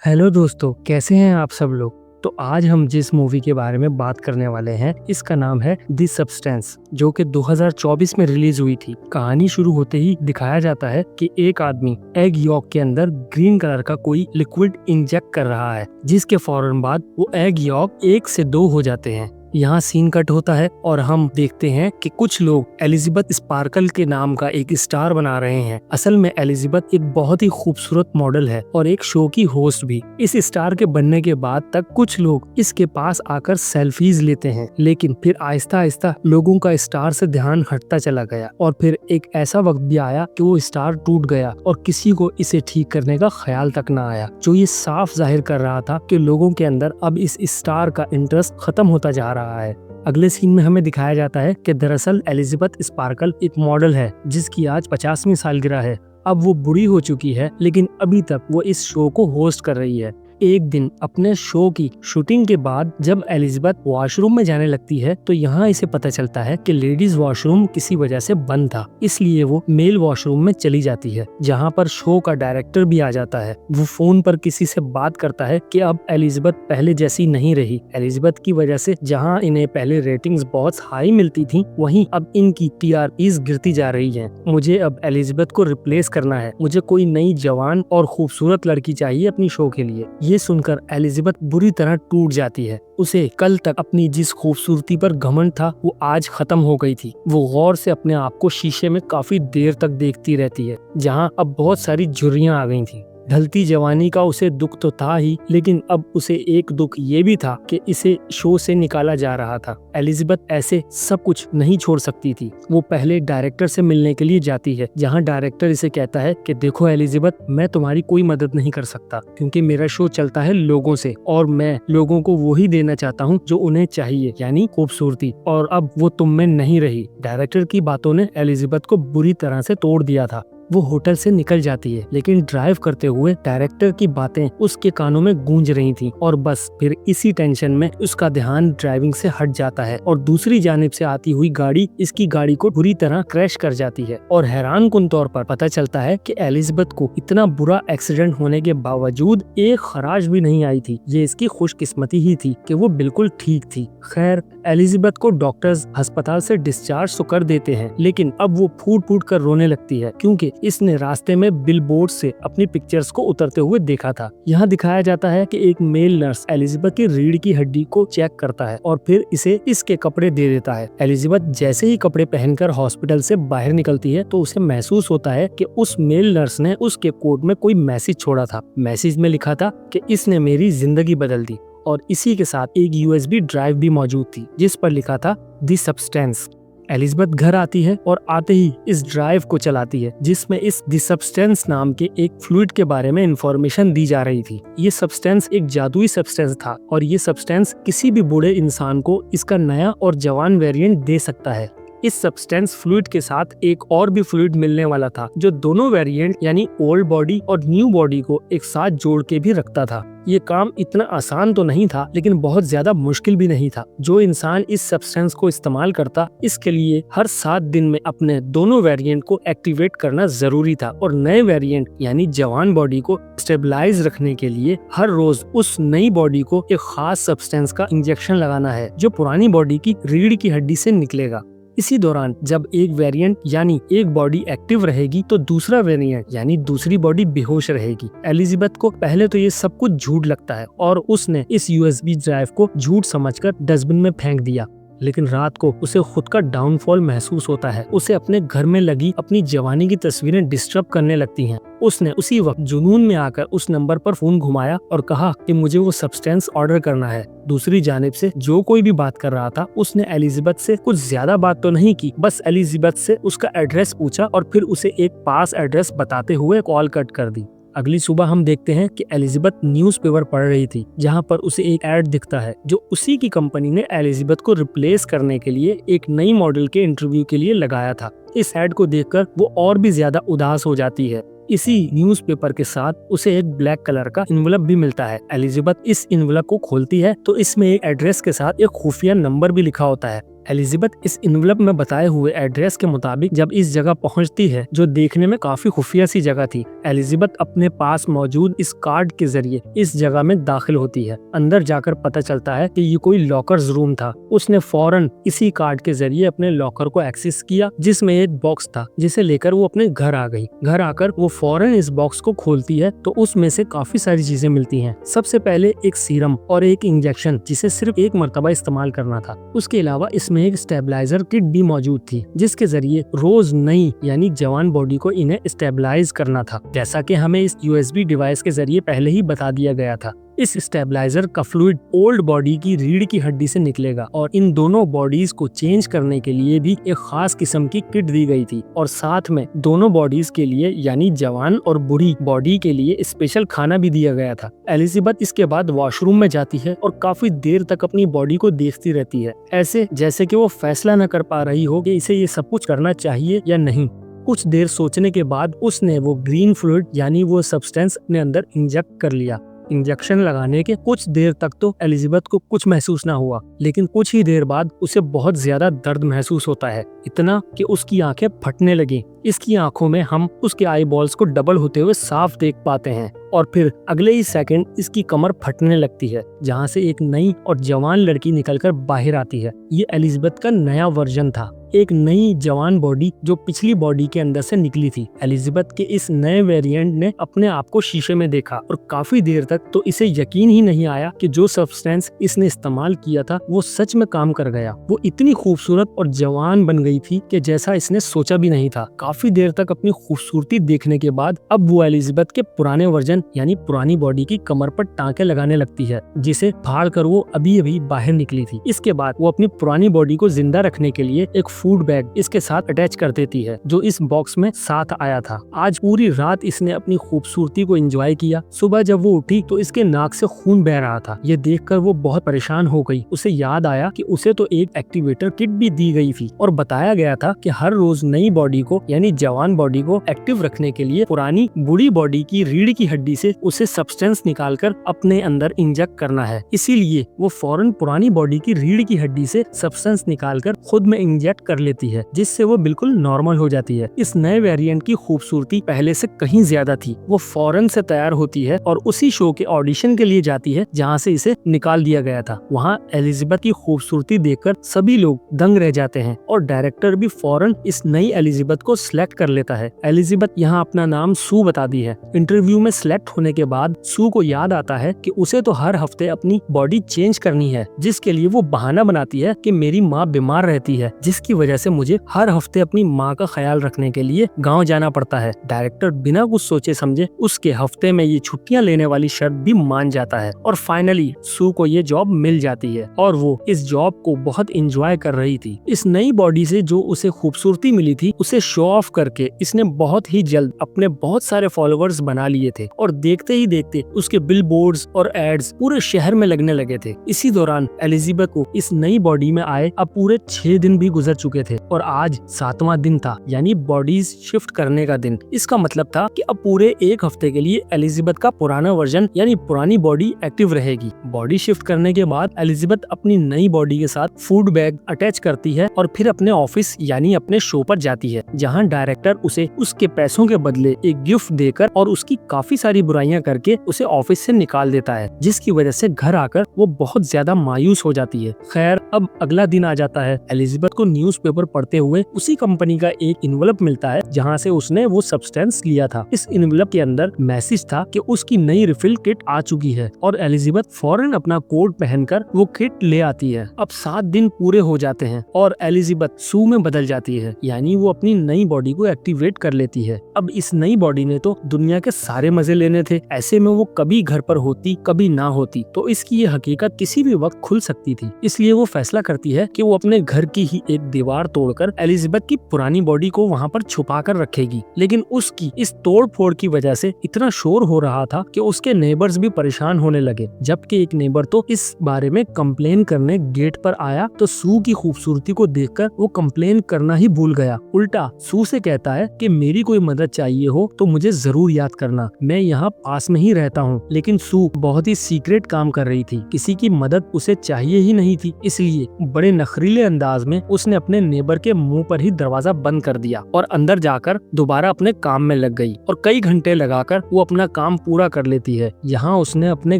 Hello दोस्तों, कैसे हैं आप सब लोग। तो आज हम जिस मूवी के बारे में बात करने वाले हैं इसका नाम है द सब्सटेंस, जो कि 2024 में रिलीज हुई थी। कहानी शुरू होते ही दिखाया जाता है कि एक आदमी एग यॉक के अंदर ग्रीन कलर का कोई लिक्विड इंजेक्ट कर रहा है, जिसके फौरन बाद वो एग यॉक 1 से 2 हो जाते हैं। यहाँ सीन कट होता है और हम देखते हैं कि कुछ लोग एलिजाबेथ स्पार्कल के नाम का एक स्टार बना रहे हैं। असल में एलिजाबेथ एक बहुत ही खूबसूरत मॉडल है और एक शो की होस्ट भी। इस स्टार के बनने के बाद तक कुछ लोग इसके पास आकर सेल्फीज लेते हैं, लेकिन फिर आहिस्ता आहिस्ता लोगों का स्टार से ध्यान हटता चला गया और फिर एक ऐसा वक्त भी आया कि वो स्टार टूट गया और किसी को इसे ठीक करने का ख्याल तक न आया, जो ये साफ जाहिर कर रहा था कि लोगों के अंदर अब इस स्टार का इंटरेस्ट खत्म होता जा रहा है। अगले सीन में हमें दिखाया जाता है कि दरअसल एलिजाबेथ स्पार्कल एक मॉडल है जिसकी आज 50वीं सालगिरह है। अब वो बूढ़ी हो चुकी है, लेकिन अभी तक वो इस शो को होस्ट कर रही है। एक दिन अपने शो की शूटिंग के बाद जब एलिजाबेथ वॉशरूम में जाने लगती है तो यहाँ इसे पता चलता है कि लेडीज वॉशरूम किसी वजह से बंद था, इसलिए वो मेल वॉशरूम में चली जाती है, जहाँ पर शो का डायरेक्टर भी आ जाता है। वो फोन पर किसी से बात करता है कि अब एलिजाबेथ पहले जैसी नहीं रही। एलिजाबेथ की वजह से जहाँ इन्हें पहले रेटिंग्स बहुत हाई मिलती थी, वहीं अब इनकी टीआरपीज गिरती जा रही है। मुझे अब एलिजाबेथ को रिप्लेस करना है, मुझे कोई नई जवान और खूबसूरत लड़की चाहिए अपनी शो के लिए। ये सुनकर एलिजाबेथ बुरी तरह टूट जाती है। उसे कल तक अपनी जिस खूबसूरती पर घमंड था वो आज खत्म हो गई थी। वो गौर से अपने आप को शीशे में काफी देर तक देखती रहती है, जहाँ अब बहुत सारी झुर्रियां आ गई थी। ढलती जवानी का उसे दुख तो था ही, लेकिन अब उसे एक दुख ये भी था कि इसे शो से निकाला जा रहा था। एलिजाबेथ ऐसे सब कुछ नहीं छोड़ सकती थी। वो पहले डायरेक्टर से मिलने के लिए जाती है, जहां डायरेक्टर इसे कहता है कि देखो एलिजाबेथ, मैं तुम्हारी कोई मदद नहीं कर सकता क्योंकि मेरा शो चलता है लोगों से और मैं लोगों को वही देना चाहता हूँ जो उन्हें चाहिए, यानी खूबसूरती, और अब वो तुम में नहीं रही। डायरेक्टर की बातों ने एलिजाबेथ को बुरी तरह से तोड़ दिया था। वो होटल से निकल जाती है, लेकिन ड्राइव करते हुए डायरेक्टर की बातें उसके कानों में गूंज रही थी और बस फिर इसी टेंशन में उसका ध्यान ड्राइविंग से हट जाता है और दूसरी जानिब से आती हुई गाड़ी इसकी गाड़ी को बुरी तरह क्रैश कर जाती है। और हैरानकुन तौर पर पता चलता है कि एलिजाबेथ को इतना बुरा एक्सीडेंट होने के बावजूद एक खराश भी नहीं आई थी। ये इसकी खुशकिस्मती ही थी कि वो बिल्कुल ठीक थी। खैर, एलिजाबेथ को डॉक्टर्स अस्पताल से डिस्चार्ज तो कर देते हैं, लेकिन अब वो फूट फूट कर रोने लगती है क्योंकि इसने रास्ते में बिलबोर्ड से अपनी पिक्चर्स को उतरते हुए देखा था। यहाँ दिखाया जाता है कि एक मेल नर्स एलिजाबेथ की रीढ़ की हड्डी को चेक करता है और फिर इसे इसके कपड़े दे देता है। एलिजाबेथ जैसे ही कपड़े पहनकर हॉस्पिटल से बाहर निकलती है तो उसे महसूस होता है कि उस मेल नर्स ने उसके कोट में कोई मैसेज छोड़ा था। मैसेज में लिखा था कि इसने मेरी जिंदगी बदल दी, और इसी के साथ एक यूएसबी ड्राइव भी मौजूद थी जिस पर लिखा था द सब्सटेंस। एलिजाबेथ घर आती है और आते ही इस ड्राइव को चलाती है, जिसमें इस द सब्सटेंस नाम के एक फ्लूइड के बारे में इंफॉर्मेशन दी जा रही थी। ये सब्सटेंस एक जादुई सब्सटेंस था और ये सब्सटेंस किसी भी बूढ़े इंसान को इसका नया और जवान वेरिएंट दे सकता है। इस सब्सटेंस फ्लूइड के साथ एक और भी फ्लूइड मिलने वाला था जो दोनों वेरिएंट यानी ओल्ड बॉडी और न्यू बॉडी को एक साथ जोड़ के भी रखता था। ये काम इतना आसान तो नहीं था, लेकिन बहुत ज्यादा मुश्किल भी नहीं था। जो इंसान इस सब्सटेंस को इस्तेमाल करता, इसके लिए हर 7 दिन में अपने दोनों वेरिएंट को एक्टिवेट करना जरूरी था और नए वेरिएंट यानी जवान बॉडी को स्टेबलाइज रखने के लिए हर रोज उस नई बॉडी को एक खास सब्सटेंस का इंजेक्शन लगाना है जो पुरानी बॉडी की रीढ़ की हड्डी से निकलेगा। इसी दौरान जब एक वेरिएंट यानी एक बॉडी एक्टिव रहेगी तो दूसरा वेरिएंट यानी दूसरी बॉडी बेहोश रहेगी। एलिजाबेथ को पहले तो ये सब कुछ झूठ लगता है और उसने इस यूएसबी ड्राइव को झूठ समझकर डस्टबिन में फेंक दिया, लेकिन रात को उसे खुद का डाउनफॉल महसूस होता है। उसे अपने घर में लगी अपनी जवानी की तस्वीरें डिस्टर्ब करने लगती हैं। उसने उसी वक्त जुनून में आकर उस नंबर पर फोन घुमाया और कहा कि मुझे वो सब्सटेंस ऑर्डर करना है। दूसरी जानिब से जो कोई भी बात कर रहा था उसने एलिजाबेथ से कुछ ज्यादा बात तो नहीं की, बस एलिजाबेथ से उसका एड्रेस पूछा और फिर उसे एक पास एड्रेस बताते हुए कॉल कट कर दी। अगली सुबह हम देखते हैं कि एलिजाबेथ न्यूज़पेपर पढ़ रही थी, जहां पर उसे एक ऐड दिखता है जो उसी की कंपनी ने एलिजाबेथ को रिप्लेस करने के लिए एक नई मॉडल के इंटरव्यू के लिए लगाया था। इस ऐड को देखकर वो और भी ज्यादा उदास हो जाती है। इसी न्यूज़पेपर के साथ उसे एक ब्लैक कलर का इन्वेलप भी मिलता है। एलिजाबेथ इस इन्वेलप को खोलती है तो इसमें एक एड्रेस के साथ एक खुफिया नंबर भी लिखा होता है। एलिजाबेथ इस इन्वेलप में बताए हुए एड्रेस के मुताबिक जब इस जगह पहुंचती है, जो देखने में काफी खुफिया सी जगह थी, एलिजाबेथ अपने पास मौजूद इस कार्ड के जरिए इस जगह में दाखिल होती है। अंदर जाकर पता चलता है कि ये कोई लॉकर्स रूम था। उसने फौरन इसी कार्ड के जरिए अपने लॉकर को एक्सेस किया, जिसमें एक बॉक्स था, जिसे लेकर वो अपने घर आ गई। घर आकर वो फौरन इस बॉक्स को खोलती है तो उसमें से काफी सारी चीजें मिलती हैं। सबसे पहले एक सीरम और एक इंजेक्शन, जिसे सिर्फ एक मर्तबा इस्तेमाल करना था। उसके अलावा इसमें एक स्टेबलाइजर किट भी मौजूद थी, जिसके जरिए रोज नई यानी जवान बॉडी को इन्हें स्टेबलाइज करना था, जैसा कि हमें इस यूएसबी डिवाइस के जरिए पहले ही बता दिया गया था। इस स्टेबलाइजर का फ्लूइड ओल्ड बॉडी की रीढ़ की हड्डी से निकलेगा और इन दोनों बॉडीज को चेंज करने के लिए भी एक खास किस्म की किट दी गई थी, और साथ में दोनों बॉडीज के लिए यानी जवान और बुढ़ी बॉडी के लिए स्पेशल खाना भी दिया गया था। एलिजाबेथ इसके बाद वॉशरूम में जाती है और काफी देर तक अपनी बॉडी को देखती रहती है, ऐसे जैसे कि वो फैसला न कर पा रही हो कि इसे ये सब कुछ करना चाहिए या नहीं। कुछ देर सोचने के बाद उसने वो ग्रीन फ्लूइड यानी वो सब्सटेंस अपने अंदर इंजेक्ट कर लिया। इंजेक्शन लगाने के कुछ देर तक तो एलिजाबेथ को कुछ महसूस ना हुआ, लेकिन कुछ ही देर बाद उसे बहुत ज्यादा दर्द महसूस होता है, इतना कि उसकी आंखें फटने लगी। इसकी आंखों में हम उसके आई बॉल्स को डबल होते हुए साफ देख पाते हैं, और फिर अगले ही सेकंड इसकी कमर फटने लगती है, जहां से एक नई और जवान लड़की निकलकर बाहर आती है। ये एलिजाबेथ का नया वर्जन था, एक नई जवान बॉडी जो पिछली बॉडी के अंदर से निकली थी। एलिजाबेथ के इस नए वेरिएंट ने अपने आप को शीशे में देखा और काफी देर तक तो इसे यकीन ही नहीं आया कि जो सब्सटेंस इसने इस्तेमाल किया था वो सच में काम कर गया। वो इतनी खूबसूरत और जवान बन गई थी कि जैसा इसने सोचा भी नहीं था। काफी देर तक अपनी खूबसूरती देखने के बाद अब वो एलिजाबेथ के पुराने वर्जन यानी पुरानी बॉडी की कमर पर टांके लगाने लगती है, जिसे फाड़ कर वो अभी अभी बाहर निकली थी। इसके बाद वो अपनी पुरानी बॉडी को जिंदा रखने के लिए एक फूड बैग इसके साथ अटैच कर देती है, जो इस बॉक्स में साथ आया था। आज पूरी रात इसने अपनी खूबसूरती को एंजॉय किया। सुबह जब वो उठी तो इसके नाक से खून बह रहा था। ये देखकर वो बहुत परेशान हो गई। उसे याद आया कि उसे तो एक एक्टिवेटर किट भी दी गई थी और बताया गया था कि हर रोज नई बॉडी को यानी जवान बॉडी को एक्टिव रखने के लिए पुरानी बूढ़ी बॉडी की रीढ़ की हड्डी से उसे सब्सटेंस निकालकर अपने अंदर इंजेक्ट करना है। इसीलिए वो फौरन पुरानी बॉडी की रीढ़ की हड्डी से सब्सटेंस निकालकर खुद में इंजेक्ट कर लेती है, जिससे वो बिल्कुल नॉर्मल हो जाती है। इस नए वेरिएंट की खूबसूरती पहले से कहीं ज्यादा थी। वो फौरन से तैयार होती है और उसी शो के ऑडिशन के लिए जाती है जहाँ से इसे निकाल दिया गया था। वहाँ एलिजाबेथ की खूबसूरती देखकर सभी लोग दंग रह जाते हैं और डायरेक्टर भी फौरन इस नई एलिजाबेथ को सिलेक्ट कर लेता है। एलिजाबेथ यहाँ अपना नाम सू बता दी है। इंटरव्यू में सिलेक्ट होने के बाद सू को याद आता है कि उसे तो हर हफ्ते अपनी बॉडी चेंज करनी है, जिसके लिए वो बहाना बनाती है कि मेरी माँ बीमार रहती है, जिसकी वजह से मुझे हर हफ्ते अपनी माँ का ख्याल रखने के लिए गांव जाना पड़ता है। डायरेक्टर बिना कुछ सोचे समझे उसके हफ्ते में ये छुट्टियां लेने वाली शर्त भी मान जाता है और फाइनली सू को ये जॉब मिल जाती है और वो इस जॉब को बहुत एंजॉय कर रही थी। इस नई बॉडी से जो उसे खूबसूरती मिली थी उसे शो ऑफ करके इसने बहुत ही जल्द अपने बहुत सारे फॉलोअर्स बना लिए थे और देखते ही देखते उसके बिलबोर्ड्स और एड्स पूरे शहर में लगने लगे थे। इसी दौरान एलिजाबेथ को इस नई बॉडी में आए अब पूरे 6 दिन भी गुजर चुके थे और आज 7वां दिन था, यानी बॉडीज शिफ्ट करने का दिन। इसका मतलब था कि अब पूरे एक हफ्ते के लिए एलिजाबेथ का पुराना वर्जन यानी पुरानी बॉडी एक्टिव रहेगी। बॉडी शिफ्ट करने के बाद एलिजाबेथ अपनी नई बॉडी के साथ फूड बैग अटैच करती है और फिर अपने ऑफिस यानी अपने शो पर जाती है, जहां डायरेक्टर उसे उसके पैसों के बदले एक गिफ्ट देकर और उसकी काफी सारी बुराइयां करके उसे ऑफिस से निकाल देता है, जिसकी वजह से घर आकर वो बहुत ज्यादा मायूस हो जाती है। खैर अब अगला दिन आ जाता है। एलिजाबेथ को न्यूज़पेपर पढ़ते हुए उसी कंपनी का एक इन्वेलप मिलता है जहां से उसने वो सब्सटेंस लिया था। इस इन्वेलप के अंदर मैसेज था कि उसकी नई रिफिल किट आ चुकी है और एलिजाबेथ फौरन अपना कोट पहनकर वो किट ले आती है। अब 7 दिन पूरे हो जाते हैं और एलिजाबेथ सू में बदल जाती है, यानी वो अपनी नई बॉडी को एक्टिवेट कर लेती है। अब इस नई बॉडी ने तो दुनिया के सारे मजे लेने थे, ऐसे में वो कभी घर पर होती कभी ना होती, तो इसकी ये हकीकत किसी भी वक्त खुल सकती थी। इसलिए वो फैसला करती है कि वो अपने घर की ही एक दीवार तोड़कर एलिजाबेथ की पुरानी बॉडी को वहाँ पर छुपा कर रखेगी। लेकिन उसकी इस तोड़ फोड़ की वजह से इतना शोर हो रहा था कि उसके नेबर्स भी परेशान होने लगे। जबकि एक नेबर तो इस बारे में कंप्लेन करने गेट पर आया तो सू की खूबसूरती को देखकर वो कंप्लेन करना ही भूल गया। उल्टा सू से कहता है कि मेरी कोई मदद चाहिए हो तो मुझे जरूर याद करना, मैं यहाँ पास में ही रहता हूँ। लेकिन सू बहुत ही सीक्रेट काम कर रही थी, किसी की मदद उसे चाहिए ही नहीं थी, इसलिए इसीलिए बड़े नखरीले अंदाज में उसने अपने नेबर के मुंह पर ही दरवाजा बंद कर दिया और अंदर जाकर दोबारा अपने काम में लग गई और कई घंटे लगाकर वो अपना काम पूरा कर लेती है। यहाँ उसने अपने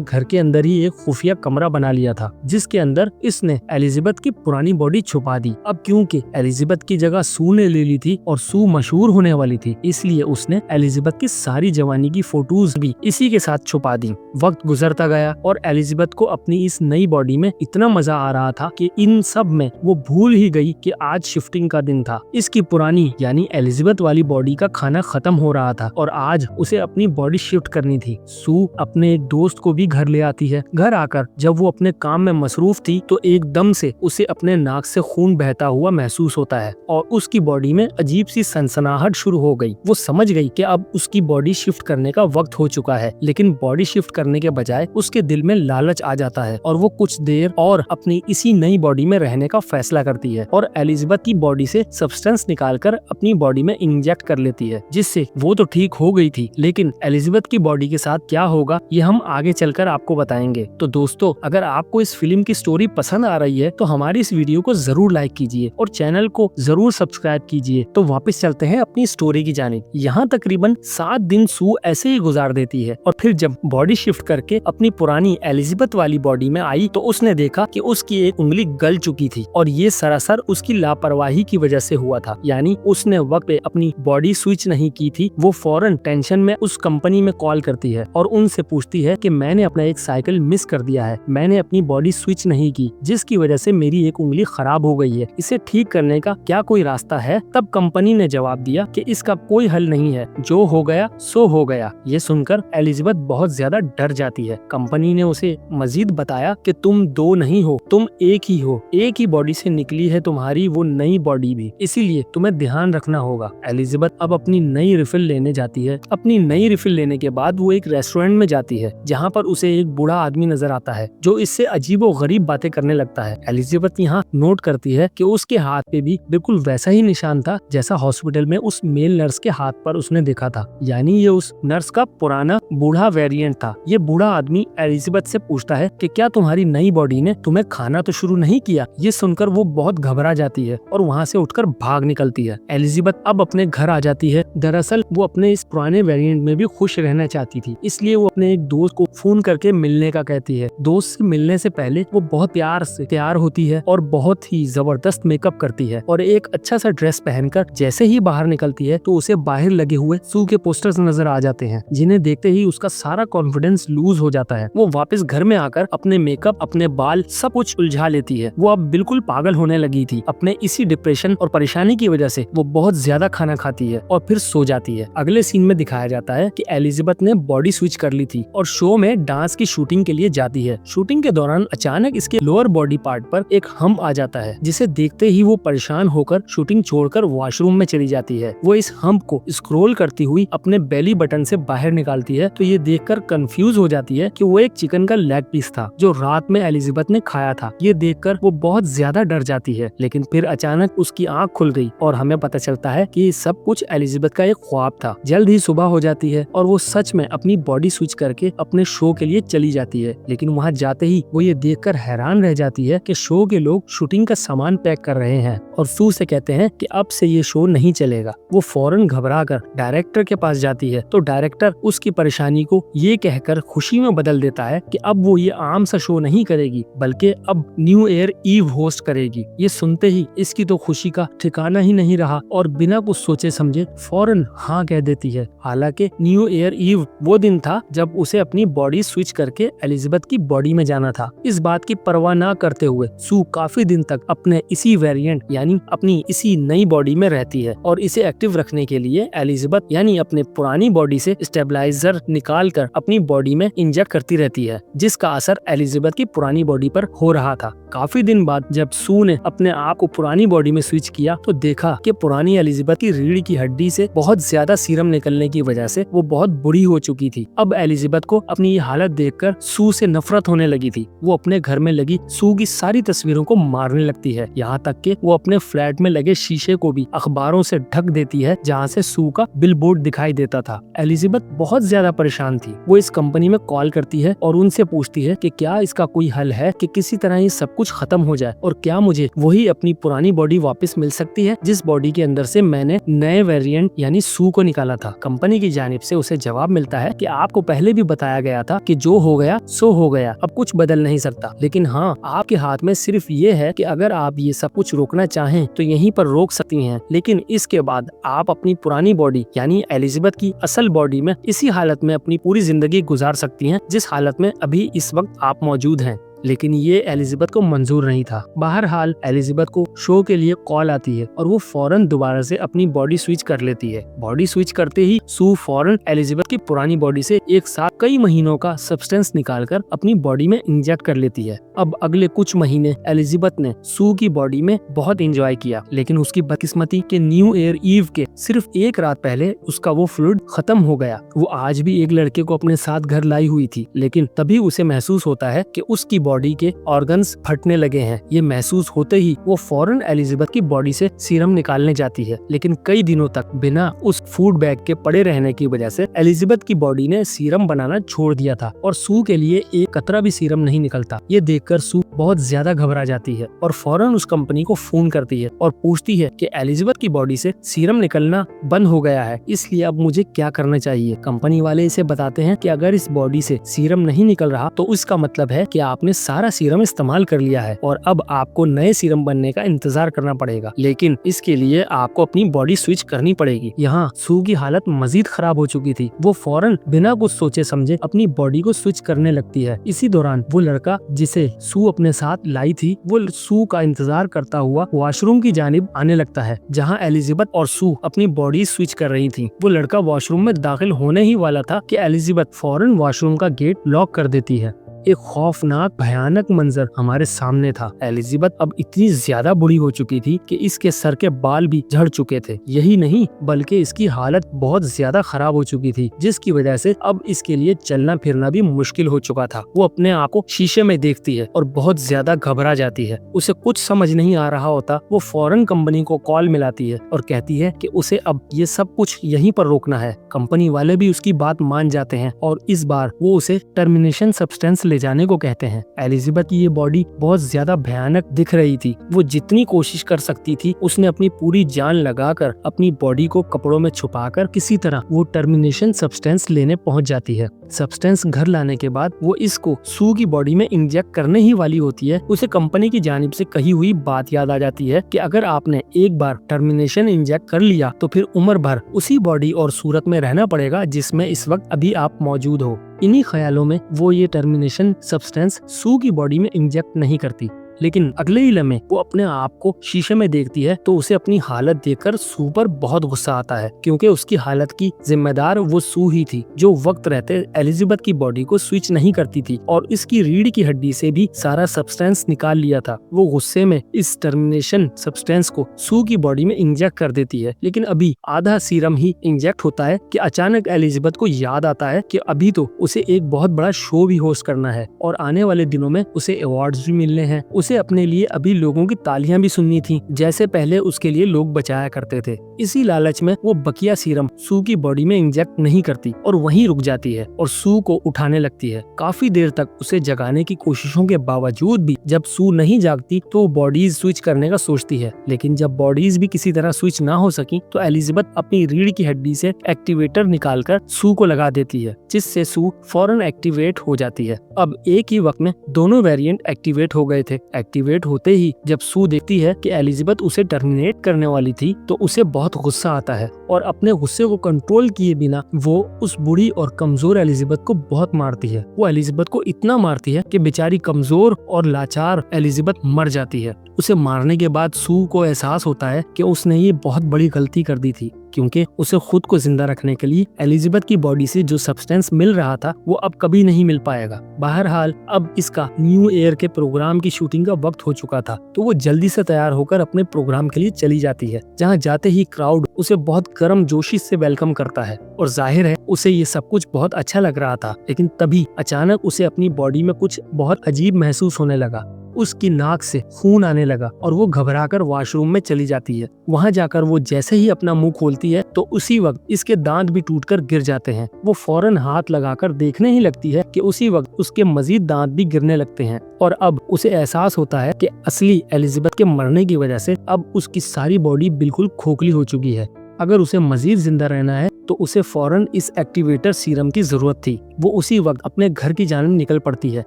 घर के अंदर ही एक खुफिया कमरा बना लिया था जिसके अंदर इसने एलिजाबेथ की पुरानी बॉडी छुपा दी। अब क्योंकि एलिजाबेथ की जगह सू ने ले ली थी और सू मशहूर होने वाली थी, इसलिए उसने एलिजाबेथ की सारी जवानी की फोटोज भी इसी के साथ छुपा दी। वक्त गुजरता गया और एलिजाबेथ को अपनी इस नई बॉडी में इतना मजा आ रहा था कि इन सब में वो भूल ही गई कि आज शिफ्टिंग का दिन था। इसकी पुरानी यानी एलिजाबेथ वाली बॉडी का खाना खत्म हो रहा था और आज उसे अपनी बॉडी शिफ्ट करनी थी। सू अपने एक दोस्त को भी घर ले आती है। घर आकर जब वो अपने काम में मसरूफ थी तो एकदम से उसे अपने नाक से खून बहता हुआ महसूस होता है और उसकी बॉडी में अजीब सी सनसनाहट शुरू हो गई। वो समझ गई कि अब उसकी बॉडी शिफ्ट करने का वक्त हो चुका है, लेकिन बॉडी शिफ्ट करने के बजाय उसके दिल में लालच आ जाता है और वो कुछ देर और अपनी इसी नई बॉडी में रहने का फैसला करती है और एलिजाबेथ की बॉडी से सब्सटेंस निकालकर अपनी बॉडी में इंजेक्ट कर लेती है, जिससे वो तो ठीक हो गई थी, लेकिन एलिजाबेथ की बॉडी के साथ क्या होगा ये हम आगे चलकर आपको बताएंगे। तो दोस्तों, अगर आपको इस फिल्म की स्टोरी पसंद आ रही है तो हमारी इस वीडियो को जरूर लाइक कीजिए और चैनल को जरूर सब्सक्राइब कीजिए। तो वापस चलते हैं अपनी स्टोरी की जानिब। यहाँ तकरीबन 7 दिन सू ऐसे ही गुजार देती है और फिर जब बॉडी शिफ्ट करके अपनी पुरानी एलिजाबेथ वाली बॉडी में आई तो उसने देखा कि उसकी एक उंगली गल चुकी थी और ये सरासर उसकी लापरवाही की वजह से हुआ था। यानी उसने वक्त पे अपनी बॉडी स्विच नहीं की थी। वो फौरन टेंशन में उस कंपनी में कॉल करती है और उनसे पूछती है कि मैंने अपना एक साइकिल मिस कर दिया है, मैंने अपनी बॉडी स्विच नहीं की जिसकी वजह से मेरी एक उंगली खराब हो गई है, इसे ठीक करने का क्या कोई रास्ता है? तब कंपनी ने जवाब दिया कि इसका कोई हल नहीं है, जो हो गया सो हो गया। ये सुनकर एलिजाबेथ बहुत ज्यादा डर जाती है। कंपनी ने उसे मजीद बताया कि तुम दो नहीं हो, तुम एक ही हो, एक ही बॉडी से निकली है तुम्हारी वो नई बॉडी भी, इसीलिए तुम्हें ध्यान रखना होगा। एलिजाबेथ अब अपनी नई रिफिल लेने जाती है। अपनी नई रिफिल लेने के बाद वो एक रेस्टोरेंट में जाती है जहाँ पर उसे एक बूढ़ा आदमी नजर आता है जो इससे अजीबो गरीब बातें करने लगता है। एलिजाबेथ यहाँ नोट करती है कि उसके हाथ पे भी बिल्कुल वैसा ही निशान था जैसा हॉस्पिटल में उस मेल नर्स के हाथ पर उसने देखा था, यानी ये उस नर्स का पुराना बूढ़ा वेरिएंट था। ये बूढ़ा आदमी एलिजाबेथ से पूछता है कि क्या तुम्हारी नई बॉडी ने तुम्हें खाना तो शुरू नहीं किया? ये सुनकर वो बहुत घबरा जाती है और वहाँ से उठकर भाग निकलती है। एलिजाबेथ अब अपने घर आ जाती है। दरअसल वो अपने इस पुराने वेरिएंट में भी खुश रहना चाहती थी, इसलिए वो अपने एक दोस्त को फोन करके मिलने का कहती है। दोस्त से मिलने से पहले वो बहुत प्यार से तैयार होती है और बहुत ही जबरदस्त मेकअप करती है और एक अच्छा सा ड्रेस पहनकर जैसे ही बाहर निकलती है तो उसे बाहर लगे हुए सू के पोस्टर्स नजर आ जाते हैं, जिन्हें देखते ही उसका सारा कॉन्फिडेंस लूज हो जाता है। वो वापस घर में आकर अपने मेकअप, अपने बाल सब कुछ उलझा लेती है। वो अब बिल्कुल पागल होने लगी थी। अपने इसी डिप्रेशन और परेशानी की वजह से वो बहुत ज्यादा खाना खाती है और फिर सो जाती है। अगले सीन में दिखाया जाता है कि एलिजाबेथ ने बॉडी स्विच कर ली थी और शो में डांस की शूटिंग के लिए जाती है। शूटिंग के दौरान अचानक इसके लोअर बॉडी पार्ट पर एक हम्प आ जाता है, जिसे देखते ही वो परेशान होकर शूटिंग छोड़कर वॉशरूम में चली जाती है। वो इस हम्प को स्क्रॉल करती हुई अपने बेली बटन से बाहर निकालती है तो ये देखकर कंफ्यूज हो जाती है कि वो एक चिकन का लेग पीस था जो रात में एलिजाबेथ ने खाया था। ये देखकर वो बहुत ज्यादा डर जाती है, लेकिन फिर अचानक उसकी आंख खुल गई और हमें पता चलता है कि सब कुछ एलिजाबेथ का एक ख्वाब था। जल्द ही सुबह हो जाती है और वो सच में अपनी बॉडी स्विच करके अपने शो के लिए चली जाती है, लेकिन वहाँ जाते ही वो ये देखकर हैरान रह जाती है कि शो के लोग शूटिंग का सामान पैक कर रहे हैं और सू से कहते हैं कि अब से ये शो नहीं चलेगा। वो फौरन घबरा कर डायरेक्टर के पास जाती है तो डायरेक्टर उसकी परेशानी को ये कहकर खुशी में बदल देता है कि अब वो ये आम सा शो नहीं करेगी बल्कि अब न्यू ईयर ईव होस्ट करेगी। ये सुनते ही इसकी तो खुशी का ठिकाना ही नहीं रहा और बिना कुछ सोचे समझे फौरन हाँ कह देती है। हालांकि न्यू ईयर ईव वो दिन था जब उसे अपनी बॉडी स्विच करके एलिजाबेथ की बॉडी में जाना था। इस बात की परवाह न करते हुए सू काफी दिन तक अपने इसी वेरिएंट यानी अपनी इसी नई बॉडी में रहती है और इसे एक्टिव रखने के लिए एलिजाबेथ यानी अपने पुरानी बॉडी से स्टेबलाइजर निकाल कर अपनी बॉडी में इंजेक्ट करती रहती है, जिसका असर एलिजाबेथ की पुरानी बॉडी पर हो रहा था। काफी दिन बाद जब सू ने अपने आप को पुरानी बॉडी में स्विच किया तो देखा कि पुरानी एलिजाबेथ की रीढ़ की हड्डी से बहुत ज्यादा सीरम निकलने की वजह से वो बहुत बुरी हो चुकी थी। अब एलिजाबेथ को अपनी ये हालत देखकर सू से नफरत होने लगी थी। वो अपने घर में लगी सू की सारी तस्वीरों को मारने लगती है, यहाँ तक कि वो अपने फ्लैट में लगे शीशे को भी अखबारों से ढक देती है जहाँ से सू का बिलबोर्ड दिखाई देता था। एलिजाबेथ बहुत ज्यादा परेशान थी। वो इस कंपनी में कॉल करती है और उनसे पूछती है कि क्या इसका कोई हल है कि किसी तरह ये सब कुछ खत्म हो जाए और क्या मुझे वही अपनी पुरानी बॉडी वापस मिल सकती है जिस बॉडी के अंदर से मैंने नए वेरिएंट यानी सू को निकाला था। कंपनी की जानिब से उसे जवाब मिलता है कि आपको पहले भी बताया गया था कि जो हो गया सो हो गया, अब कुछ बदल नहीं सकता, लेकिन हाँ आपके हाथ में सिर्फ ये है कि अगर आप ये सब कुछ रोकना चाहें तो यहीं पर रोक सकती हैं, लेकिन इसके बाद आप अपनी पुरानी बॉडी यानी एलिजाबेथ की असल बॉडी में इसी हालत में अपनी पूरी जिंदगी गुजार सकती हैं जिस हालत में अभी इस वक्त आप मौजूद हैं। लेकिन ये एलिजाबेथ को मंजूर नहीं था। बहरहाल एलिजाबेथ को शो के लिए कॉल आती है और वो फौरन दोबारा से अपनी बॉडी स्विच कर लेती है। बॉडी स्विच करते ही सू फौरन एलिजाबेथ की पुरानी बॉडी से एक साथ कई महीनों का सब्सटेंस निकालकर अपनी बॉडी में इंजेक्ट कर लेती है। अब अगले कुछ महीने एलिजाबेथ ने सू की बॉडी में बहुत एंजॉय किया, लेकिन उसकी बदकिस्मती के न्यू ईयर ईव के सिर्फ एक रात पहले उसका वो फ्लूइड खत्म हो गया। वो आज भी एक लड़के को अपने साथ घर लाई हुई थी, लेकिन तभी उसे महसूस होता है कि उसकी बॉडी के ऑर्गन्स फटने लगे हैं। ये महसूस होते ही वो फौरन एलिजाबेथ की बॉडी से सीरम निकालने जाती है, लेकिन कई दिनों तक बिना उस फूड बैग के पड़े रहने की वजह से एलिजाबेथ की बॉडी ने सीरम बनाना छोड़ दिया था और सू के लिए एक कतरा भी सीरम नहीं निकलता। ये देखकर सू बहुत ज्यादा घबरा जाती है और फौरन उस कंपनी को फोन करती है और पूछती है कि एलिजाबेथ की बॉडी से सीरम निकलना बंद हो गया है, इसलिए अब मुझे क्या करना चाहिए। कंपनी वाले इसे बताते हैं कि अगर इस बॉडी से सीरम नहीं निकल रहा तो इसका मतलब है कि आपने सारा सीरम इस्तेमाल कर लिया है और अब आपको नए सीरम बनने का इंतजार करना पड़ेगा, लेकिन इसके लिए आपको अपनी बॉडी स्विच करनी पड़ेगी। यहाँ सू की हालत मजीद खराब हो चुकी थी। वो फौरन बिना कुछ सोचे समझे अपनी बॉडी को स्विच करने लगती है। इसी दौरान वो लड़का जिसे सू अपने साथ लाई थी वो सू का इंतजार करता हुआ वॉशरूम की जानिब आने लगता है जहाँ एलिजाबेथ और सू अपनी बॉडी स्विच कर रही थी। वो लड़का वॉशरूम में दाखिल होने ही वाला था कि एलिजाबेथ फौरन वॉशरूम का गेट लॉक कर देती है। एक खौफनाक भयानक मंजर हमारे सामने था। एलिजाबेथ अब इतनी ज्यादा बुरी हो चुकी थी कि इसके सर के बाल भी झड़ चुके थे। यही नहीं बल्कि इसकी हालत बहुत ज्यादा खराब हो चुकी थी, जिसकी वजह से अब इसके लिए चलना फिरना भी मुश्किल हो चुका था। वो अपने आप को शीशे में देखती है और बहुत ज्यादा घबरा जाती है। उसे कुछ समझ नहीं आ रहा होता। वो फौरन कंपनी को कॉल मिलाती है और कहती है कि उसे अब ये सब कुछ यहीं पर रोकना है। कंपनी वाले भी उसकी बात मान जाते हैं और इस बार वो उसे टर्मिनेशन सब्सटेंस ले जाने को कहते हैं। एलिजाबेथ की ये बॉडी बहुत ज्यादा भयानक दिख रही थी। वो जितनी कोशिश कर सकती थी उसने अपनी पूरी जान लगाकर अपनी बॉडी को कपड़ों में छुपाकर किसी तरह वो टर्मिनेशन सब्सटेंस लेने पहुंच जाती है। सब्सटेंस घर लाने के बाद वो इसको सू की बॉडी में इंजेक्ट करने ही वाली होती है। उसे कंपनी की जानिब से कही हुई बात याद आ जाती है कि अगर आपने एक बार टर्मिनेशन इंजेक्ट कर लिया तो फिर उम्र भर उसी बॉडी और सूरत में रहना पड़ेगा जिसमें इस वक्त अभी आप मौजूद हो। इन्हीं ख्यालों में वो ये टर्मिनेशन सब्सटेंस सू की बॉडी में इंजेक्ट नहीं करती, लेकिन अगले ही लम्हे वो अपने आप को शीशे में देखती है तो उसे अपनी हालत देखकर सू पर बहुत गुस्सा आता है, क्योंकि उसकी हालत की जिम्मेदार वो सू ही थी जो वक्त रहते एलिजाबेथ की बॉडी को स्विच नहीं करती थी और इसकी रीढ़ की हड्डी से भी सारा सब्सटेंस निकाल लिया था। वो गुस्से में इस टर्मिनेशन सब्सटेंस को सू की बॉडी में इंजेक्ट कर देती है, लेकिन अभी आधा सीरम ही इंजेक्ट होता है कि अचानक एलिजाबेथ को याद आता है कि अभी तो उसे एक बहुत बड़ा शो भी होस्ट करना है और आने वाले दिनों में उसे अवार्ड्स भी मिलने हैं। उसे अपने लिए अभी लोगों की तालियां भी सुननी थी जैसे पहले उसके लिए लोग बचाया करते थे। इसी लालच में वो बकिया सीरम सू की बॉडी में इंजेक्ट नहीं करती और वहीं रुक जाती है और सू को उठाने लगती है। काफी देर तक उसे जगाने की कोशिशों के बावजूद भी जब सू नहीं जागती तो वो बॉडीज स्विच करने का सोचती है, लेकिन जब बॉडीज भी किसी तरह स्विच ना हो सकी तो एलिजाबेथ अपनी रीढ़ की हड्डी से एक्टिवेटर निकालकर सू को लगा देती है, जिससे सू फौरन एक्टिवेट हो जाती है। अब एक ही वक्त में दोनों वेरिएंट एक्टिवेट हो गए थे। एक्टिवेट होते ही जब सू देखती है कि एलिजाबेथ उसे टर्मिनेट करने वाली थी तो उसे बहुत गुस्सा आता है और अपने गुस्से को कंट्रोल किए बिना वो उस बूढ़ी और कमजोर एलिजाबेथ को बहुत मारती है। वो एलिजाबेथ को इतना मारती है कि बेचारी कमजोर और लाचार एलिजाबेथ मर जाती है। उसे मारने के बाद सू को एहसास होता है कि उसने ये बहुत बड़ी गलती कर दी थी, क्योंकि उसे खुद को जिंदा रखने के लिए एलिजाबेथ की बॉडी से जो सब्सटेंस मिल रहा था वो अब कभी नहीं मिल पाएगा। बहरहाल अब इसका न्यू ईयर के प्रोग्राम की शूटिंग का वक्त हो चुका था तो वो जल्दी से तैयार होकर अपने प्रोग्राम के लिए चली जाती है, जहाँ जाते ही क्राउड उसे बहुत गर्मजोशी से वेलकम करता है और जाहिर है उसे ये सब कुछ बहुत अच्छा लग रहा था। लेकिन तभी अचानक उसे अपनी बॉडी में कुछ बहुत अजीब महसूस होने लगा। उसकी नाक से खून आने लगा और वो घबराकर वॉशरूम में चली जाती है। वहाँ जाकर वो जैसे ही अपना मुंह खोलती है तो उसी वक्त इसके दांत भी टूटकर गिर जाते हैं। वो फौरन हाथ लगाकर देखने ही लगती है कि उसी वक्त उसके मजीद दांत भी गिरने लगते हैं और अब उसे एहसास होता है कि असली एलिजाबेथ के मरने की वजह से अब उसकी सारी बॉडी बिल्कुल खोखली हो चुकी है। अगर उसे मजीद जिंदा रहना है तो उसे फौरन इस एक्टिवेटर सीरम की जरूरत थी। वो उसी वक्त अपने घर की जानिब निकल पड़ती है,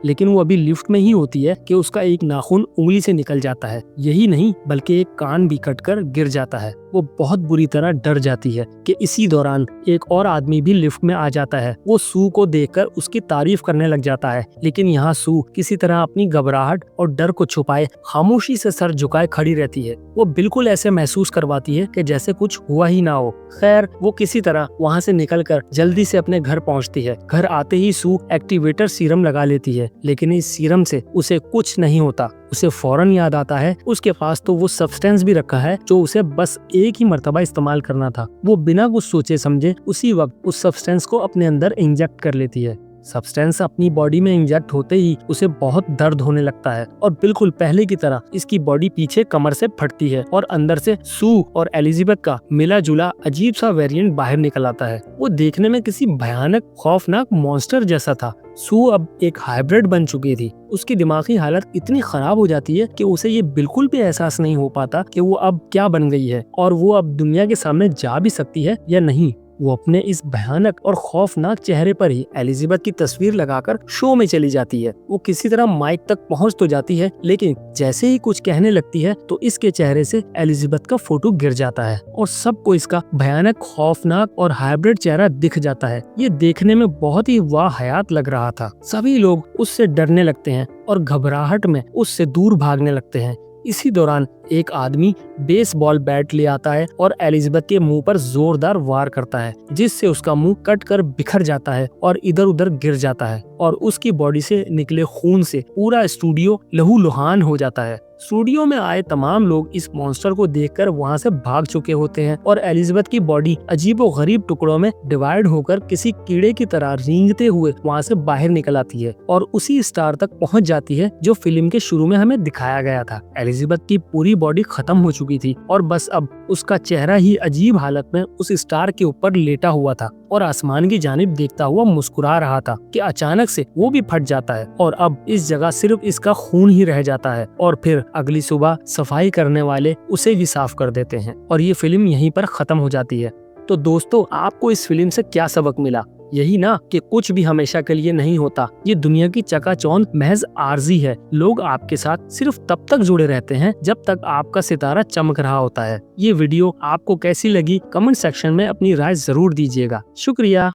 लेकिन वो अभी लिफ्ट में ही होती है कि उसका एक नाखून उंगली से निकल जाता है। यही नहीं बल्कि एक कान भी कटकर गिर जाता है। वो बहुत बुरी तरह डर जाती है कि इसी दौरान एक और आदमी भी लिफ्ट में आ जाता है। वो सू को देखकर उसकी तारीफ करने लग जाता है, लेकिन यहाँ सू किसी तरह अपनी घबराहट और डर को छुपाए खामोशी से सर झुकाए खड़ी रहती है। वो बिल्कुल ऐसे महसूस करवाती है कि जैसे कुछ हुआ ही ना हो। खैर वो किसी तरह वहाँ से निकलकर जल्दी से अपने घर पहुँचती है। घर आते ही सू एक्टिवेटर सीरम लगा लेती है, लेकिन इस सीरम से उसे कुछ नहीं होता। उसे फौरन याद आता है उसके पास तो वो सब्सटेंस भी रखा है जो उसे बस एक ही मर्तबा इस्तेमाल करना था। वो बिना कुछ सोचे समझे उसी वक्त उस सब्सटेंस को अपने अंदर इंजेक्ट कर लेती है। सब्सटेंस अपनी बॉडी में इंजेक्ट होते ही उसे बहुत दर्द होने लगता है और बिल्कुल पहले की तरह इसकी बॉडी पीछे कमर से फटती है और अंदर से सू और एलिजाबेथ का मिला जुला अजीब सा वेरिएंट बाहर निकल आता है। वो देखने में किसी भयानक खौफनाक मॉन्स्टर जैसा था। सू अब एक हाइब्रिड बन चुकी थी। उसकी दिमागी हालत इतनी खराब हो जाती है कि उसे ये बिल्कुल भी एहसास नहीं हो पाता कि वो अब क्या बन गई है और वो अब दुनिया के सामने जा भी सकती है या नहीं। वो अपने इस भयानक और खौफनाक चेहरे पर ही एलिजाबेथ की तस्वीर लगाकर शो में चली जाती है। वो किसी तरह माइक तक पहुंच तो जाती है, लेकिन जैसे ही कुछ कहने लगती है तो इसके चेहरे से एलिजाबेथ का फोटो गिर जाता है और सबको इसका भयानक खौफनाक और हाइब्रिड चेहरा दिख जाता है। ये देखने में बहुत ही वाहियात लग रहा था। सभी लोग उससे डरने लगते हैं और घबराहट में उससे दूर भागने लगते हैं। इसी दौरान एक आदमी बेसबॉल बैट ले आता है और एलिजाबेथ के मुंह पर जोरदार वार करता है, जिससे उसका मुंह कट कर बिखर जाता है और इधर उधर गिर जाता है और उसकी बॉडी से निकले खून से पूरा स्टूडियो लहूलुहान हो जाता है। स्टूडियो में आए तमाम लोग इस मॉन्स्टर को देखकर वहां से भाग चुके होते हैं और एलिजाबेथ की बॉडी अजीबोगरीब टुकड़ों में डिवाइड होकर किसी कीड़े की तरह रेंगते हुए वहां से बाहर निकल आती है और उसी स्टार तक पहुंच जाती है जो फिल्म के शुरू में हमें दिखाया गया था। एलिजाबेथ की पूरी बॉडी खत्म हो चुकी थी और बस अब उसका चेहरा ही अजीब हालत में उस स्टार के ऊपर लेटा हुआ था और आसमान की जानिब देखता हुआ मुस्कुरा रहा था कि अचानक से वो भी फट जाता है और अब इस जगह सिर्फ इसका खून ही रह जाता है और फिर अगली सुबह सफाई करने वाले उसे भी साफ कर देते हैं और ये फिल्म यहीं पर खत्म हो जाती है। तो दोस्तों, आपको इस फिल्म से क्या सबक मिला? यही ना कि कुछ भी हमेशा के लिए नहीं होता। ये दुनिया की चकाचौंध महज आर्जी है। लोग आपके साथ सिर्फ तब तक जुड़े रहते हैं जब तक आपका सितारा चमक रहा होता है। ये वीडियो आपको कैसी लगी कमेंट सेक्शन में अपनी राय जरूर दीजिएगा। शुक्रिया।